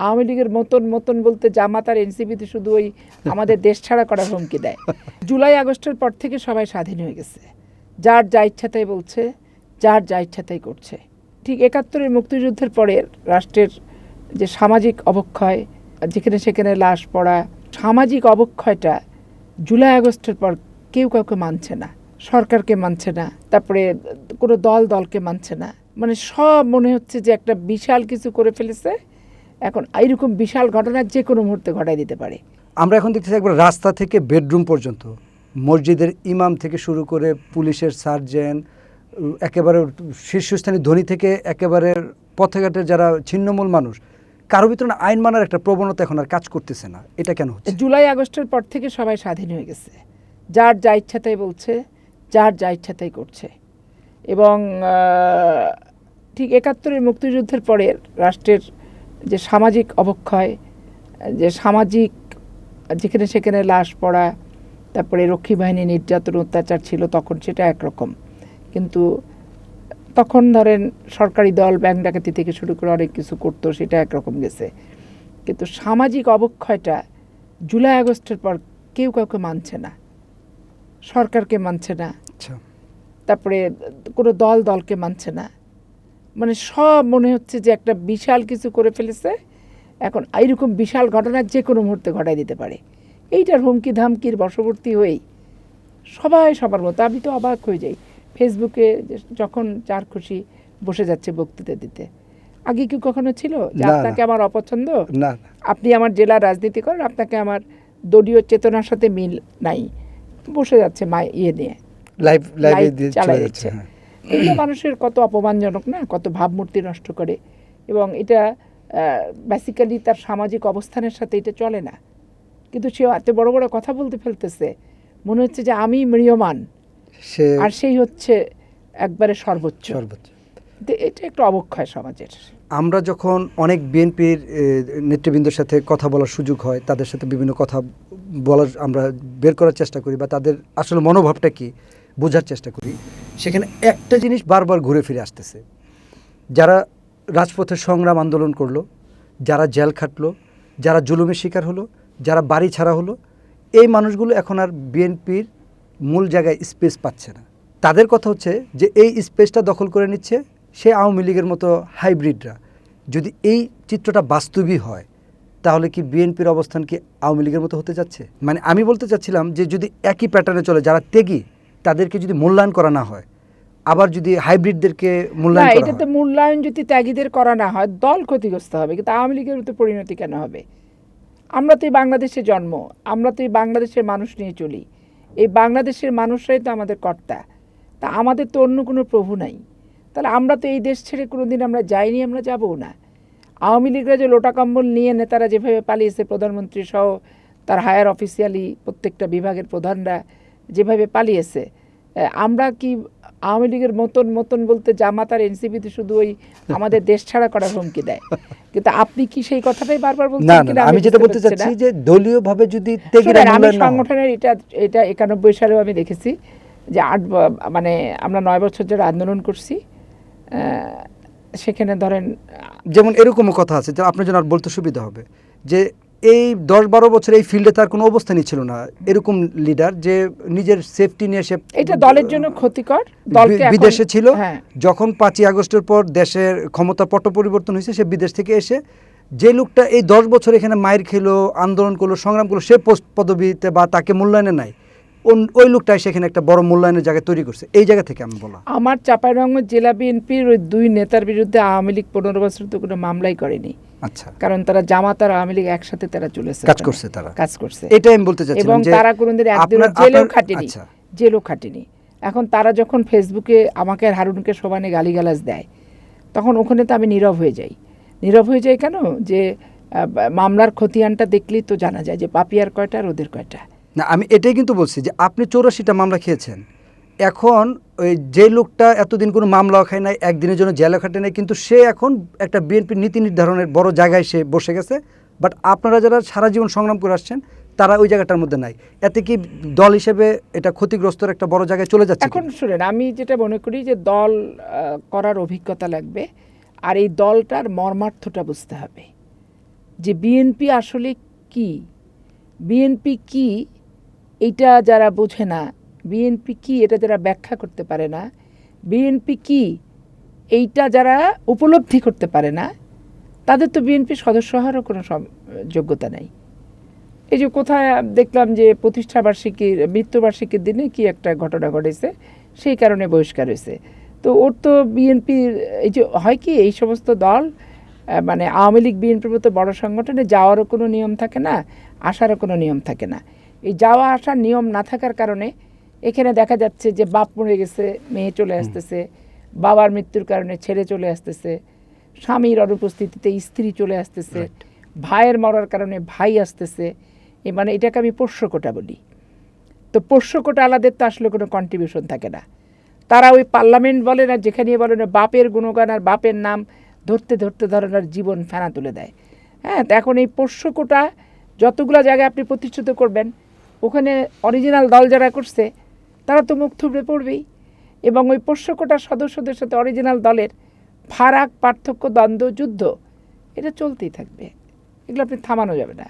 আওয়ামী লীগের মতন মতন বলতে জামাত আর এনসিপিতে শুধু ওই আমাদের দেশ ছাড়া করার হুমকি দেয়। জুলাই আগস্টের পর থেকে সবাই স্বাধীন হয়ে গেছে, যার যা ইচ্ছা তাই বলছে, যার যা ইচ্ছা তাই করছে। ঠিক ৭১-এর মুক্তিযুদ্ধের পরে রাষ্ট্রের যে সামাজিক অবক্ষয়, যেখানে সেখানে লাশ পড়া, সামাজিক অবক্ষয়টা জুলাই আগস্টের পর কেউ কাউকে মানছে না, সরকারকে মানছে না, তারপরে কোনো দলকে মানছে না। মানে সব মনে হচ্ছে যে একটা বিশাল কিছু করে ফেলেছে, এখন এইরকম বিশাল ঘটনা যে কোনো মুহূর্তে ঘটাই দিতে পারে। আমরা এখন দেখতেছি একবার রাস্তা থেকে বেডরুম পর্যন্ত, মসজিদের ইমাম থেকে শুরু করে পুলিশের সার্জেন্ট, একেবারে শীর্ষস্থানীয় ধনী থেকে একেবারে পথেঘাটের যারা ছিন্নমূল মানুষ, কারো ভিতরে আইন মানার একটা প্রবণতা এখন আর কাজ করতেছে না। এটা কেন হচ্ছে? জুলাই আগস্টের পর থেকে সবাই স্বাধীন হয়ে গেছে, যার যা ইচ্ছা তাই বলছে, যার যা ইচ্ছা তাই করছে। এবং ঠিক ৭১-এর মুক্তিযুদ্ধের পরে রাষ্ট্রের যে সামাজিক অবক্ষয়, যে সামাজিক যেখানে সেখানে লাশ পড়া, তারপরে রক্ষী বাহিনী নির্যাতন অত্যাচার ছিল তখন, সেটা একরকম। কিন্তু তখন ধরেন সরকারি দল ব্যাংক ডাকাতি থেকে শুরু করে অনেক কিছু করতো, সেটা একরকম গেছে। কিন্তু সামাজিক অবক্ষয়টা জুলাই আগস্টের পর কেউ কাউকে মানছে না, সরকারকে মানছে না, তারপরে কোনো দলকে মানছে না। মানে সব মনে হচ্ছে যে একটা বিশাল কিছু করে ফেলেছে, এখন এইরকম বিশাল ঘটনা যে কোনো মুহূর্তে ঘটাই দিতে পারে। এইটার হুমকি ধামকির বশবর্তী হয়েই সবাই সবার মতো, আমি তো অবাক হয়ে যাই ফেসবুকে যখন যার খুশি বসে যাচ্ছে বক্তৃতা দিতে। আগে কি কখনো ছিল যে আপনাকে আমার অপছন্দ, আপনি আমার জেলার রাজনীতি করেন, আপনাকে আমার দলীয় চেতনার সাথে মিল নাই, বসে যাচ্ছে ইয়ে নিয়ে লাইভ চালাই যাচ্ছে। এটা মানুষের কত অপমানজনক না, কত ভাবমূর্তি নষ্ট করে। এবং এটা বেসিক্যালি তার সামাজিক অবস্থানের সাথে এটা চলে না, কিন্তু সে এত বড় বড় কথা বলতে ফেলতেছে, মনে হচ্ছে যে আমি ম্রিয়মান আর সেই হচ্ছে একবারে সর্বোচ্চ। এটা একটা অবক্ষয় সমাজের। আমরা যখন অনেক বিএনপির নেতৃবৃন্দের সাথে কথা বলার সুযোগ হয়, তাদের সাথে বিভিন্ন কথা বলার আমরা বের করার চেষ্টা করি বা তাদের আসলে মনোভাবটা কি বোঝার চেষ্টা করি, সেখানে একটা জিনিস বারবার ঘুরে ফিরে আসতেছে। যারা রাজপথে সংগ্রাম আন্দোলন করলো, যারা জেল খাটলো, যারা জুলুমের শিকার হলো, যারা বাড়ি ছাড়া হলো, এই মানুষগুলো এখন আর বিএনপির মূল জায়গায় স্পেস পাচ্ছে না। তাদের কথা হচ্ছে যে এই স্পেসটা দখল করে নিচ্ছে সে আওয়ামী লীগের মতো হাইব্রিডরা। যদি এই চিত্রটা বাস্তবই হয়, তাহলে কি বিএনপির অবস্থান কি আওয়ামী লীগের মতো হতে যাচ্ছে? মানে আমি বলতে চাচ্ছিলাম যে যদি একই প্যাটার্নে চলে, যারা ত্যাগী তাদেরকে যদি মূল্যায়ন করা না হয়, আবার যদি হাইব্রিডদেরকে মূল্যায়ন করা হয়, এটাতে মূল্যায়ন যদি ত্যাগীদের করা না হয়, দল ক্ষতিগ্রস্ত হবে, কিন্তু আওয়ামী লীগের মতো পরিণতি কেন হবে? আমরা তো এই বাংলাদেশে জন্ম, আমরা তো এই বাংলাদেশের মানুষ নিয়ে চলি, এই বাংলাদেশের মানুষরাই তো আমাদের কর্তা, তা আমাদের তো অন্য কোনো প্রভু নাই। তাহলে আমরা তো এই দেশ ছেড়ে কোনোদিন আমরা যাইনি, আমরা যাবও না। আওয়ামী লীগরা যে লোটা কম্বল নিয়ে নেতারা যেভাবে পালিয়েছে, প্রধানমন্ত্রী সহ তার হায়ার অফিসিয়ালি প্রত্যেকটা বিভাগের প্রধানরা যেভাবে পালিয়েছে, আমরা কি আওয়ামী লীগের মতন বলতে জামাত আর এনসিপিতে শুধু ওই আমাদের দেশ ছাড়া করার হুমকি দেয়? কিন্তু আপনি কি সেই কথাটাই বারবার বলছেন? না, আমি যেটা বলতে চাচ্ছি যে দলীয়ভাবে যদি আমি সংগঠনের এটা ৯১ সালেও আমি দেখেছি যে মানে আমরা ৯ বছর যারা আন্দোলন করছি, সেখানে ধরেন যেমন এরকমও কথা আছে যে আপনার জন্য আর বলতে সুবিধা হবে যে এই ১০-১২ বছর এই ফিল্ডে তার কোনো অবস্থানই ছিল না, এরকম লিডার যে নিজের সেফটি নিয়ে সে, এটা দলের জন্য ক্ষতিকর, দলকে বিদেশে ছিল। যখন ৫ই আগস্টের পর দেশের ক্ষমতা পট পরিবর্তন হয়েছে, সে বিদেশ থেকে এসে যে লোকটা এই ১০ বছর এখানে মায়ের খেলো, আন্দোলন করলো, সংগ্রাম করলো, সে পোস্ট পদবিতে বা তাকে মূল্যায়নে নাই, ওই লোকটাই সেখানে একটা বড় মূল্যায়নের জায়গা তৈরি করছে। এই জায়গা থেকে আমি বলা, আমার চাঁপাইনবাবগঞ্জ জেলা বিএনপির ওই ২ নেতার বিরুদ্ধে আওয়ামী লীগ ১৫ বছর তো কোনো মামলাই করেনি। আচ্ছা, কারণ তারা জামাত আর আওয়ামী লীগ একসাথে তারা চলেছে, কাজ করছে। এটাই আমি বলতে চাচ্ছিলাম, এবং তারা কোনোদিন একদিন জেলও খাটেনি। এখন তারা যখন ফেসবুকে আমাকে আর হারুনকে সমানে গালিগালাজ দেয়, তখন ওখানে তো আমি নীরব হয়ে যাই। কেন? যে মামলার খতিয়ানটা দেখলেই তো জানা যায় যে পাপিয়ার কয়টা আর ওদের কয়টা। না, আমি এটাই কিন্তু বলছি যে আপনি ৮৪টা মামলা খেয়েছেন, এখন ওই যে লোকটা এতদিন কোনো মামলাও খায় নাই, একদিনের জন্য জেলে খাটে নাই, কিন্তু সে এখন একটা বিএনপির নীতি নির্ধারণের বড় জায়গায় সে বসে গেছে। বাট আপনারা যারা সারা জীবন সংগ্রাম করে আসছেন, তারা ওই জায়গাটার মধ্যে নাই। এতে কি দল হিসেবে এটা ক্ষতিগ্রস্তর একটা বড় জায়গায় চলে যাচ্ছে? এখন শুনেন, আমি যেটা মনে করি যে দল করার অভিজ্ঞতা লাগবে, আর এই দলটার মর্মার্থটা বুঝতে হবে। যে বিএনপি আসলে কি, বিএনপি কি এইটা যারা বোঝে না, বিএনপি কি এটা যারা ব্যাখ্যা করতে পারে না, বিএনপি কি এইটা যারা উপলব্ধি করতে পারে না, তাদের তো বিএনপি সদস্য হওয়ারও কোনো যোগ্যতা নেই। এই যে কোথায় দেখলাম যে প্রতিষ্ঠাবার্ষিকীর মৃত্যুবার্ষিকীর দিনে কি একটা ঘটনা ঘটেছে, সেই কারণে বহিষ্কার হয়েছে। তো ওর তো বিএনপির এই যে হয় কি এই সমস্ত দল মানে আওয়ামী লীগ বিএনপির মতো বড় সংগঠনে যাওয়ারও কোনো নিয়ম থাকে না, আসারও কোনো নিয়ম থাকে না। এই যাওয়া আসার নিয়ম না থাকার কারণে এখানে দেখা যাচ্ছে যে বাপ মরে গেছে, মেয়ে চলে আসতেছে, বাবার মৃত্যুর কারণে ছেলে চলে আসতেছে, স্বামীর অনুপস্থিতিতে স্ত্রী চলে আসতেছে, ভাইয়ের মরার কারণে ভাই আসতেছে। মানে এটাকে আমি পোষ্যকোটা বলি। তো পোষ্যকোটা আলাদের তো আসলে কোনো কন্ট্রিবিউশন থাকে না। তারা ওই পার্লামেন্ট বলে না, যেখানে বলে না বাপের গুণগান আর বাপের নাম ধরতে ধরতে ধরনের জীবন ফেনা তুলে দেয়। হ্যাঁ, তো এখন এই পোষ্যকোটা যতগুলো জায়গায় আপনি প্রতিষ্ঠিত করবেন, ওখানে অরিজিনাল দল যারা করছে তারা তো মুখ থুবড়ে পড়বেই। এবং ওই পোষ্যকোটার সদস্যদের সাথে অরিজিনাল দলের ফারাক, পার্থক্য, দ্বন্দ্ব, যুদ্ধ এটা চলতেই থাকবে। এগুলো আপনি থামানো যাবে না।